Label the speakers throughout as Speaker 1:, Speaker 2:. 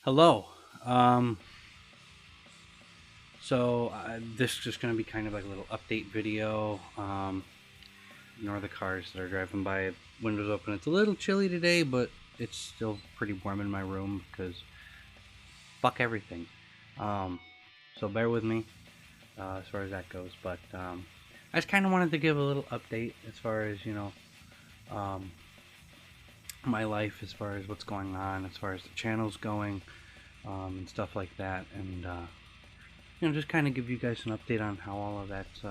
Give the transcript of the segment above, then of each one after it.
Speaker 1: Hello. Um, this is just going to be kind of like a little update video. Ignore the cars that are driving by. Windows open. It's a little chilly today, but it's still pretty warm in my room because fuck everything. Um, so bear with me as far as that goes. But I just kind of wanted to give a little update as far as um, my life, as far as what's going on, as far as the channel's going, and stuff like that, and just kind of give you guys an update on how all of that's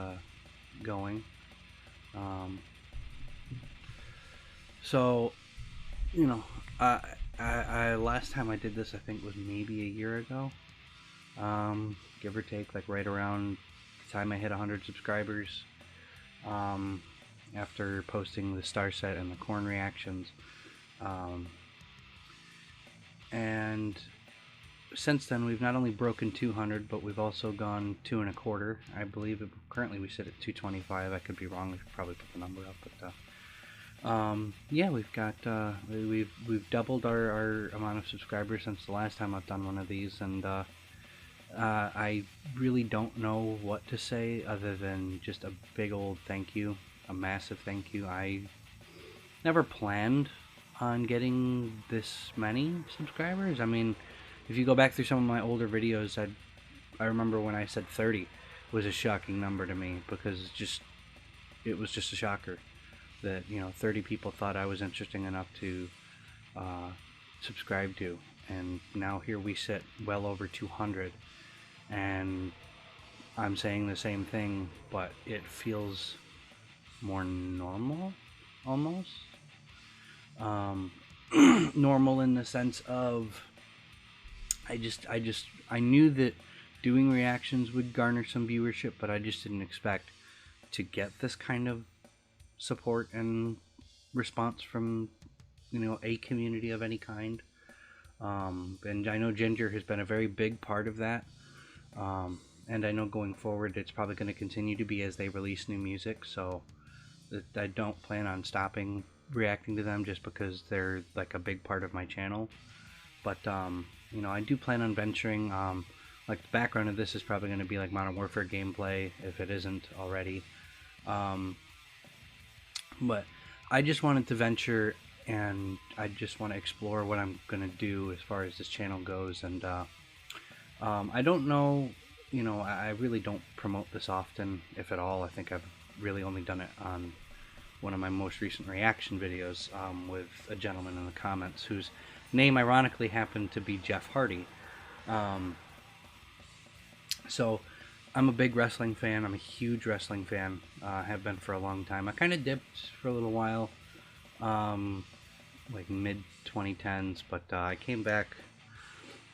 Speaker 1: going. Um, so, you know, last time I did this, I think was maybe a year ago, give or take, like right around the time I hit 100 subscribers. Um, After posting the star set and the corn reactions, um, and since then we've not only broken 200, but we've also gone 2.25. I believe currently we sit at 225. I could be wrong. We should probably put the number up, but yeah, we've got we've doubled our amount of subscribers since the last time I've done one of these, and I really don't know what to say other than just a big old thank you, a massive thank you. I never planned on getting this many subscribers. I mean, if you go back through some of my older videos, I remember when I said 30 was a shocking number to me, because it was just a shocker that 30 people thought I was interesting enough to subscribe to, and now here we sit well over 200, and I'm saying the same thing, but it feels more normal, almost. Um, Normal in the sense of I knew that doing reactions would garner some viewership, but I just didn't expect to get this kind of support and response from a community of any kind. And I know Ginger has been a very big part of that. And I know going forward it's probably going to continue to be as they release new music. So I don't plan on stopping reacting to them just because they're like a big part of my channel. But I do plan on venturing. Like, the background of this is probably going to be like Modern Warfare gameplay if it isn't already. But I just wanted to venture, and I just want to explore what I'm going to do as far as this channel goes. And I don't know, I really don't promote this often, if at all. I think I've really only done it on one of my most recent reaction videos, with a gentleman in the comments whose name ironically happened to be Jeff Hardy. So I'm a big wrestling fan. I'm a huge wrestling fan. Have been for a long time. I kind of dipped for a little while, like mid 2010s, but I came back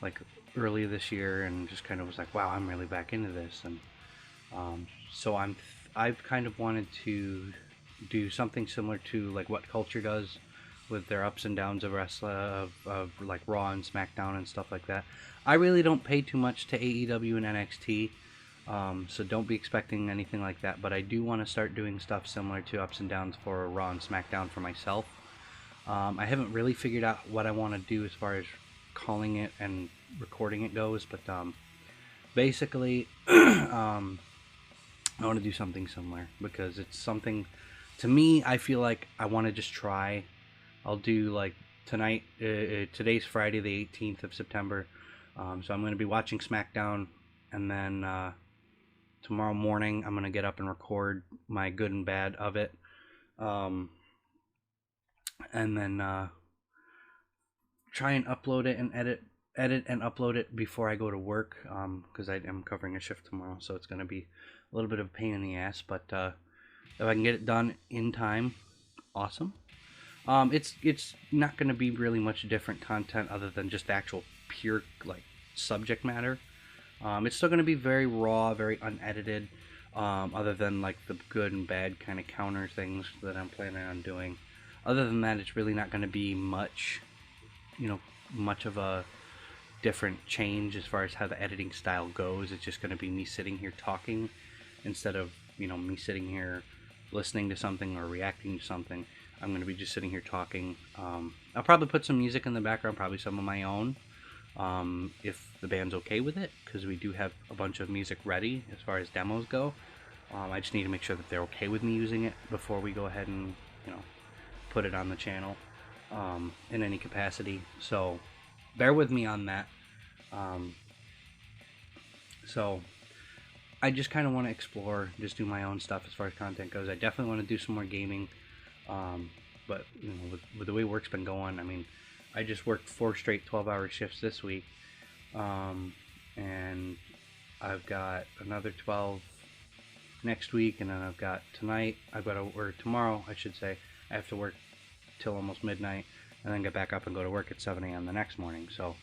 Speaker 1: like early this year and just kind of was like, wow, I'm really back into this. And so I've kind of wanted to do something similar to like what Culture does with their ups and downs of of like Raw and SmackDown and stuff like that. I really don't pay too much to AEW and NXT, so don't be expecting anything like that. But I do want to start doing stuff similar to ups and downs for Raw and SmackDown for myself. I haven't really figured out what I want to do as far as calling it and recording it goes, but basically, I want to do something similar because it's something, to me, I feel like I want to just try. I'll do like tonight, today's Friday the 18th of September, so I'm going to be watching SmackDown, and then tomorrow morning I'm going to get up and record my good and bad of it, and then try and upload it and edit and upload it before I go to work, because I am covering a shift tomorrow, so it's going to be a little bit of a pain in the ass, but if I can get it done in time, awesome. It's not going to be really much different content other than just actual pure like subject matter. It's still going to be very raw, very unedited, other than like the good and bad kind of counter things that I'm planning on doing. Other than that, it's really not going to be much, much of a different change as far as how the editing style goes. It's just going to be me sitting here talking instead of me sitting here listening to something or reacting to something. I'm going to be just sitting here talking. I'll probably put some music in the background, probably some of my own, if the band's okay with it, because we do have a bunch of music ready as far as demos go. I just need to make sure that they're okay with me using it before we go ahead and, you know, put it on the channel in any capacity. So bear with me on that. So I just kind of want to explore, just do my own stuff as far as content goes. I definitely want to do some more gaming, but you know, with the way work's been going, I mean, I just worked 4 straight 12-hour shifts this week, and I've got another 12 next week, and then I've got tonight, or tomorrow, I should say, I have to work till almost midnight, and then get back up and go to work at 7 a.m. the next morning. So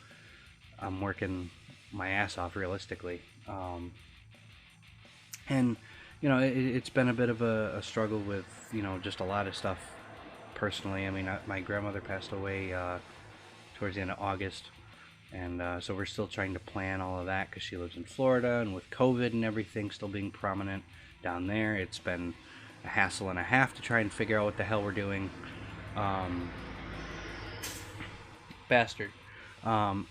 Speaker 1: I'm working my ass off, realistically. And you know, it's been a bit of a struggle with, you know, just a lot of stuff personally. I mean, my grandmother passed away towards the end of August, and so we're still trying to plan all of that, because she lives in Florida, and with COVID and everything still being prominent down there, it's been a hassle and a half to try and figure out what the hell we're doing. Bastard. And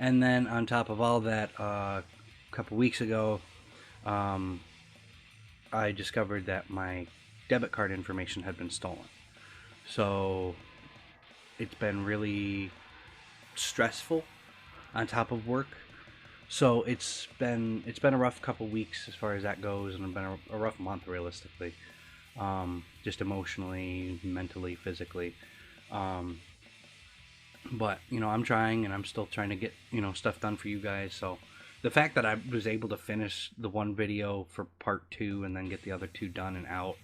Speaker 1: then on top of all that, a couple weeks ago, I discovered that my debit card information had been stolen. So it's been really stressful on top of work. So it's been a rough couple weeks as far as that goes, and it's been a rough month, realistically, just emotionally, mentally, physically. But you know, I'm trying, and I'm still trying to get, you know, stuff done for you guys. So the fact that I was able to finish the one video for part 2 and then get the other 2 done and out,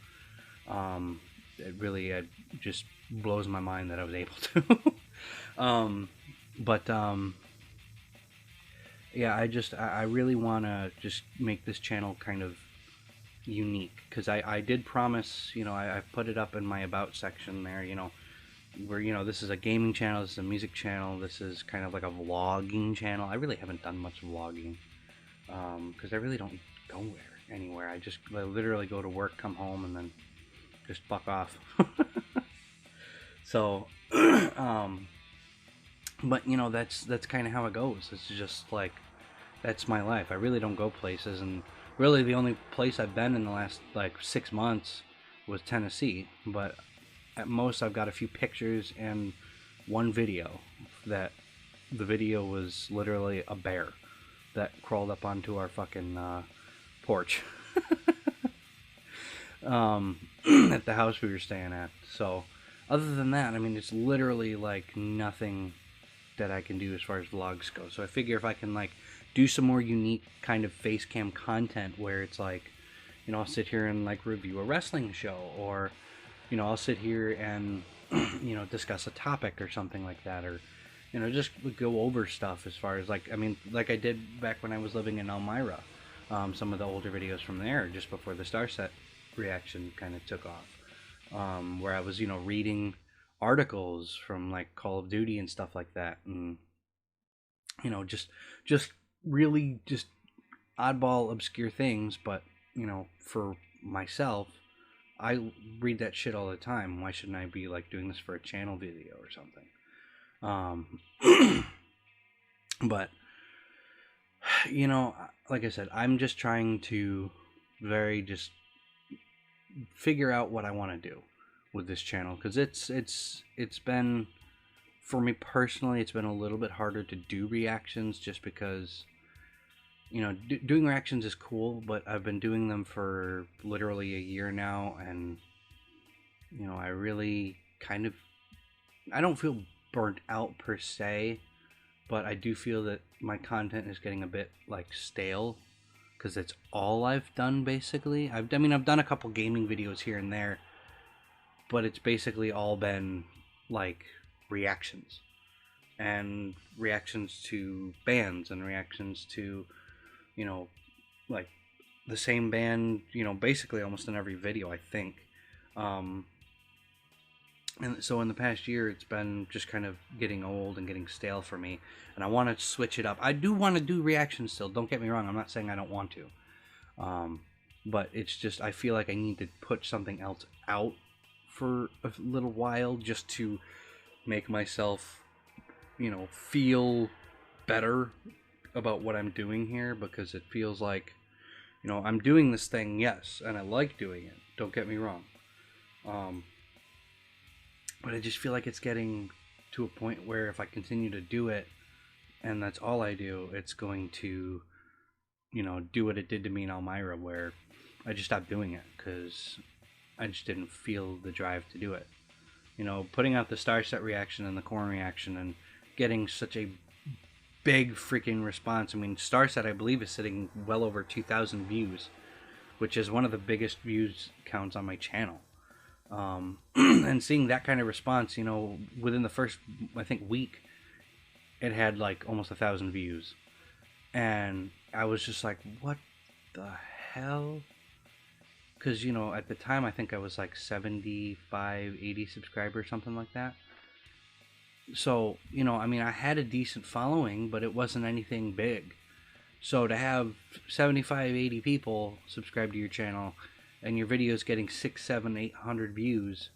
Speaker 1: it really just blows my mind that I was able to. Yeah, I really want to just make this channel kind of unique, because I did promise, you know, I put it up in my about section there, you know, where, you know, this is a gaming channel, this is a music channel, this is kind of like a vlogging channel. I really haven't done much vlogging, because I really don't go anywhere. I literally go to work, come home, and then just fuck off. So but you know, that's kind of how it goes. It's just like, that's my life. I really don't go places, and really the only place I've been in the last like 6 months was Tennessee. But at most, I've got a few pictures and one video. That the video was literally a bear that crawled up onto our fucking porch at the house we were staying at. So other than that, I mean, it's literally like nothing that I can do as far as vlogs go. So I figure if I can like do some more unique kind of face cam content, where it's like, you know, I'll sit here and like review a wrestling show, or you know, I'll sit here and you know, discuss a topic or something like that, or you know, just go over stuff as far as like, I mean, like I did back when I was living in Elmira, some of the older videos from there, just before the Starset reaction kind of took off, where I was, you know, reading articles from like Call of Duty and stuff like that, and you know, just really just oddball, obscure things. But you know, for myself, I read that shit all the time. Why shouldn't I be like doing this for a channel video or something? But you know, like I said, I'm just trying to just figure out what I want to do with this channel, because it's been, for me personally, it's been a little bit harder to do reactions, just because, you know, doing reactions is cool, but I've been doing them for literally a year now, and you know, I really I don't feel burnt out per se, but I do feel that my content is getting a bit like stale, because it's all I've done basically. I mean, I've done a couple gaming videos here and there, but it's basically all been like reactions to bands, and reactions to, you know, like the same band, you know, basically almost in every video, I think. And so in the past year, it's been just kind of getting old and getting stale for me, and I want to switch it up. I do want to do reactions still, don't get me wrong, I'm not saying I don't want to, but it's just, I feel like I need to put something else out for a little while, just to make myself feel better about what I'm doing here, because it feels like, I'm doing this thing, yes, and I like doing it. Don't get me wrong. Um, but I just feel like it's getting to a point where if I continue to do it and that's all I do, it's going to, do what it did to me in Elmira, where I just stopped doing it because I just didn't feel the drive to do it. Putting out the star set reaction and the corn reaction and getting such a big freaking response. I mean, star set, I believe, is sitting well over 2,000 views, which is one of the biggest views counts on my channel. And seeing that kind of response, within the first, I think, week, it had like almost 1,000 views. And I was just like, what the hell? Because, at the time, I think I was like 75, 80 subscribers, something like that. So, I mean, I had a decent following, but it wasn't anything big. So to have 75, 80 people subscribe to your channel and your videos getting 6, 7, 800 views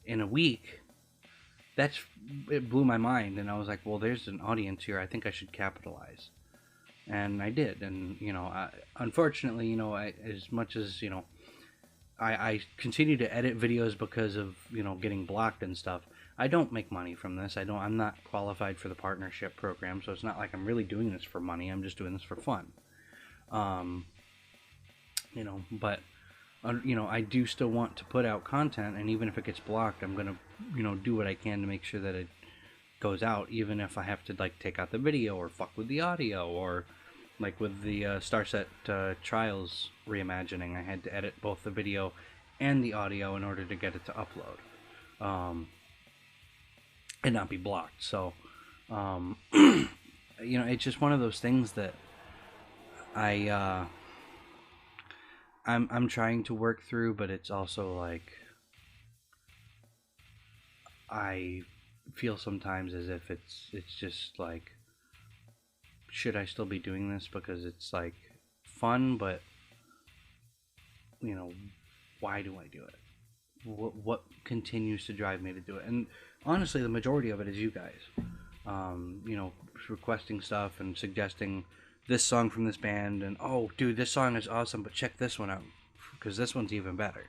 Speaker 1: in a week, it blew my mind. And I was like, well, there's an audience here. I think I should capitalize. And I did. And, unfortunately, as much as, I continue to edit videos because of, getting blocked and stuff. I don't make money from this. I'm not qualified for the partnership program, so it's not like I'm really doing this for money. I'm just doing this for fun. But I do still want to put out content, and even if it gets blocked, I'm gonna, do what I can to make sure that it goes out, even if I have to like take out the video or fuck with the audio, or like with the Starset Trials reimagining, I had to edit both the video and the audio in order to get it to upload. And not be blocked. So, it's just one of those things that I'm trying to work through, but it's also like I feel sometimes as if it's just like, should I still be doing this because it's like fun, but why do I do it? What continues to drive me to do it? And honestly, the majority of it is you guys, requesting stuff and suggesting this song from this band, and oh, dude, this song is awesome, but check this one out because this one's even better,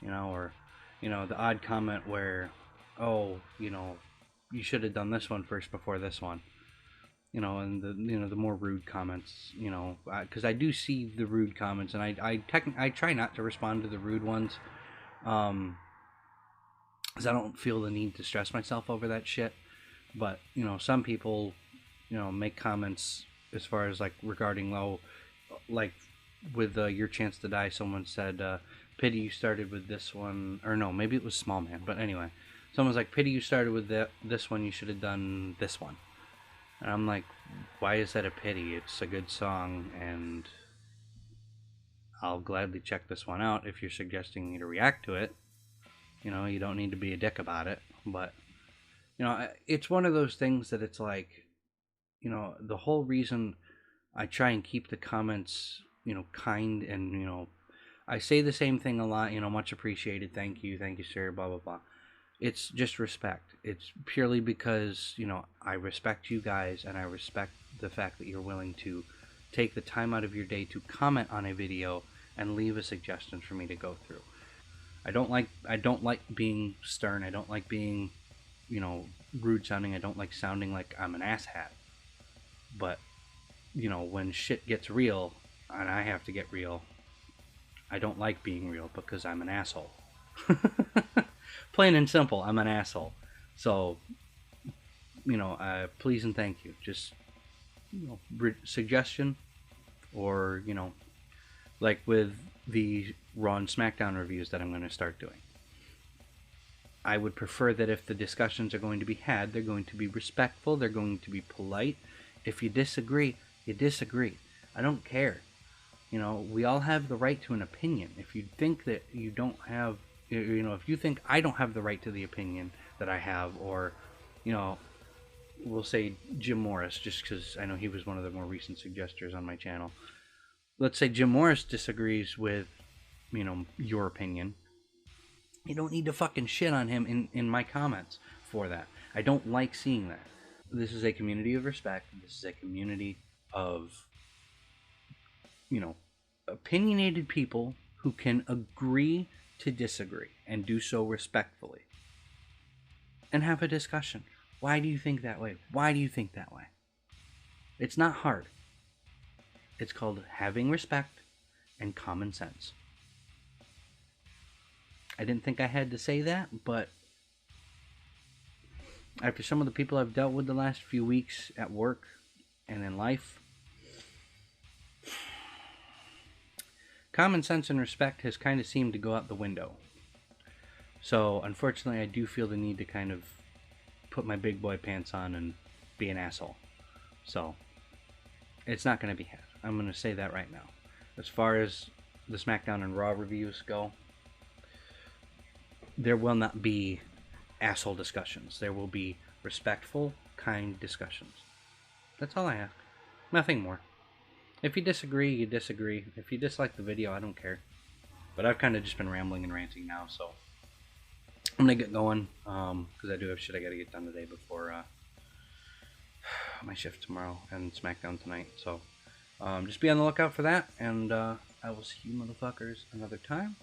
Speaker 1: or the odd comment where, oh, you should have done this one first before this one, and the more rude comments, because I do see the rude comments, and I try not to respond to the rude ones. Because I don't feel the need to stress myself over that shit. But, some people, make comments as far as, like, regarding, like, with Your Chance to Die, someone said, pity you started with this one. Or no, maybe it was Small Man. But anyway, someone's like, pity you started with this one, you should have done this one. And I'm like, why is that a pity? It's a good song, and I'll gladly check this one out if you're suggesting me to react to it. You don't need to be a dick about it. But, it's one of those things that it's like, the whole reason I try and keep the comments, kind, and, I say the same thing a lot, much appreciated, thank you, sir, blah, blah, blah. It's just respect. It's purely because, I respect you guys, and I respect the fact that you're willing to take the time out of your day to comment on a video and leave a suggestion for me to go through. I don't like being stern. I don't like being, rude sounding. I don't like sounding like I'm an asshat. But, when shit gets real and I have to get real, I don't like being real because I'm an asshole. Plain and simple, I'm an asshole. So, please and thank you. Just, suggestion, or, like with the Raw and SmackDown reviews that I'm going to start doing. I would prefer that if the discussions are going to be had, they're going to be respectful, they're going to be polite. If you disagree, you disagree. I don't care. We all have the right to an opinion. If you think that you don't have, if you think I don't have the right to the opinion that I have, or, we'll say Jim Morris, just because I know he was one of the more recent suggesters on my channel. Let's say Jim Morris disagrees with, your opinion. You don't need to fucking shit on him in my comments for that. I don't like seeing that. This is a community of respect. This is a community of, you know, opinionated people who can agree to disagree and do so respectfully and have a discussion. Why do you think that way? Why do you think that way? It's not hard. It's called having respect and common sense. I didn't think I had to say that, but after some of the people I've dealt with the last few weeks at work and in life, common sense and respect has kind of seemed to go out the window. So, unfortunately, I do feel the need to kind of put my big boy pants on and be an asshole. So, it's not going to be had. I'm going to say that right now. As far as the SmackDown and Raw reviews go, there will not be asshole discussions. There will be respectful, kind discussions. That's all I ask. Nothing more. If you disagree, you disagree. If you dislike the video, I don't care. But I've kind of just been rambling and ranting now, so I'm going to get going, because I do have shit I got to get done today before my shift tomorrow and SmackDown tonight. So just be on the lookout for that, and I will see you motherfuckers another time.